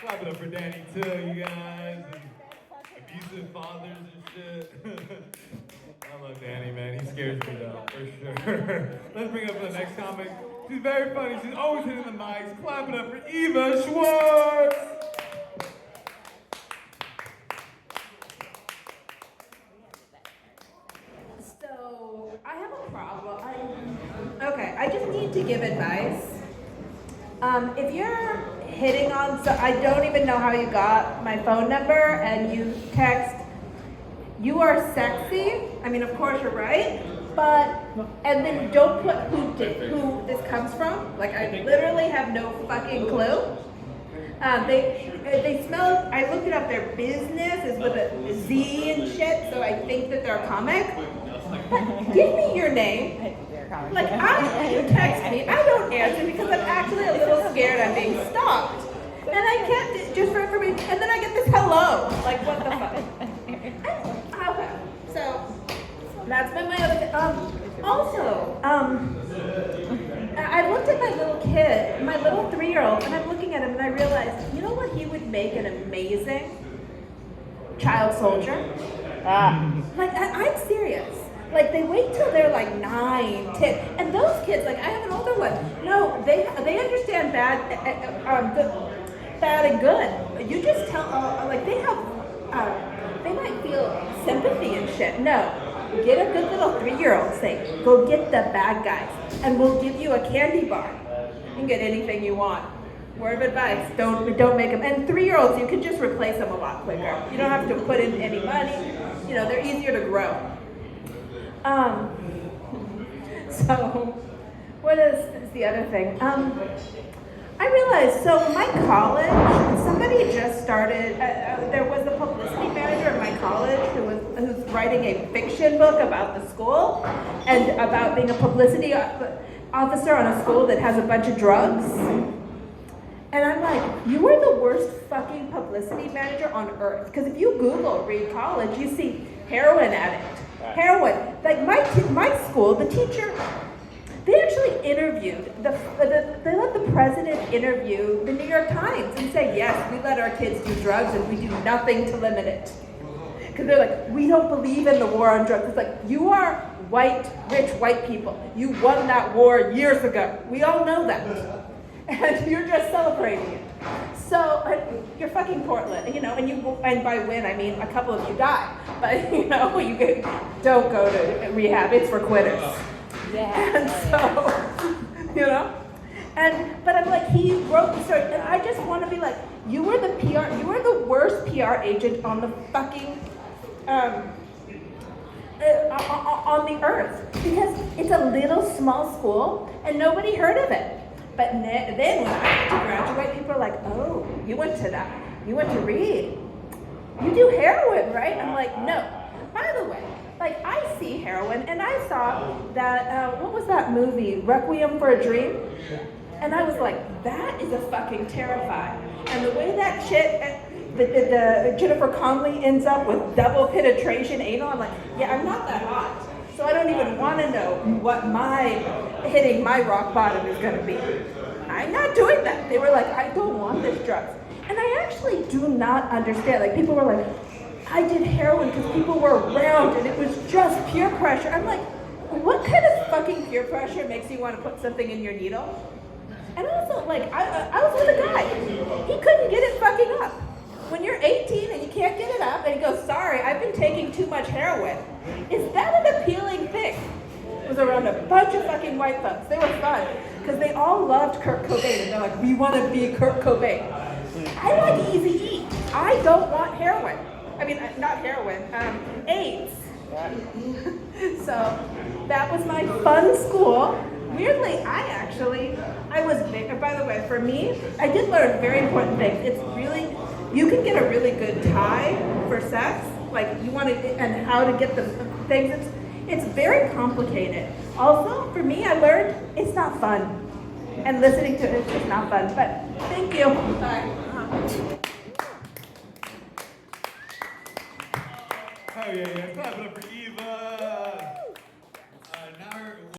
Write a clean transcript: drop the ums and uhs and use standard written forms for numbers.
Clap it up for Danny too, you guys. And abusive fathers and shit. I love Danny, man. He scares me though, for sure. Let's bring up the next comic. She's very funny. She's always hitting the mics. Clap it up for Eva Schwartz. So I have a problem. I just need to give advice. If you're hitting on, so I don't even know how you got my phone number, and you text, "You are sexy." I mean, of course you're right, but and then don't put who this comes from. Like I literally have no fucking clue. They smell. I looked it up. Their business is with a Z and shit, so I think that they're a comic. But give me your name. Like you text me, I don't answer because I'm actually a little scared I'm being stalked, and I can't just for information. And then I get this hello. Like what the fuck? Okay, so that's been my other. I looked at my little kid, my little 3-year-old, and I'm looking at him, and I realized, you know what? He would make an amazing child soldier. Like I'm serious. Like they wait till they're like 9, 10, and those kids, like I have an older one. No, they understand bad and good. You just tell like they might feel sympathy and shit. No, get a good little 3-year-old. Say, go get the bad guys, and we'll give you a candy bar. You can get anything you want. Word of advice: don't make them. And 3-year-olds, you can just replace them a lot quicker. You don't have to put in any money. You know, they're easier to grow. So what is the other thing? I realized, so my college, somebody just started, there was a publicity manager at my college who's writing a fiction book about the school and about being a publicity officer on a school that has a bunch of drugs. And I'm like, you are the worst fucking publicity manager on earth. Because if you Google Reed College, you see heroin addict. Heroin. Like my school, the teacher, they actually interviewed, they let the president interview the New York Times and say, yes, we let our kids do drugs and we do nothing to limit it. Because they're like, we don't believe in the war on drugs. It's like, you are white, rich white people. You won that war years ago. We all know that. And you're just celebrating it. So you're fucking Portland, you know, and by win I mean a couple of you die, but you know don't go to rehab. It's for quitters. Yeah. And so, you know, but I'm like, he wrote the story, and I just want to be like, you were the worst PR agent on the fucking on the earth, because it's a little small school and nobody heard of it. But then when I had to graduate, people are like, oh, you went to Reed. You do heroin, right? I'm like, no. By the way, like I see heroin, and I saw that, what was that movie, Requiem for a Dream? And I was like, that is a fucking terrifying. And the way that shit, the Jennifer Connelly ends up with double penetration anal, I'm like, yeah, I'm not that hot. So I don't even want to know what hitting my rock bottom is going to be. I'm not doing that. They were like, I don't want this drug. And I actually do not understand. Like, people were like, I did heroin because people were around and it was just peer pressure. I'm like, what kind of fucking peer pressure makes you want to put something in your needle? And also, like, I was with a guy. He couldn't get it fucking up. When you're 18 and you can't get it up, and he goes, sorry, I've been taking too much heroin. Is that an appealing thing? It was around a bunch of fucking white folks. They were fun, because they all loved Kurt Cobain, and they're like, we want to be Kurt Cobain. I like Eazy-E. I don't want heroin. I mean, not heroin, AIDS. So that was my fun school. Weirdly, I was, by the way, for me, I did learn very important things. It's really, you can get a really good tie for sex, like you want to, and how to get the things. It's very complicated. Also, for me, I learned it's not fun. And listening to it is just not fun. But thank you. Bye. Oh, yeah. Clap it up for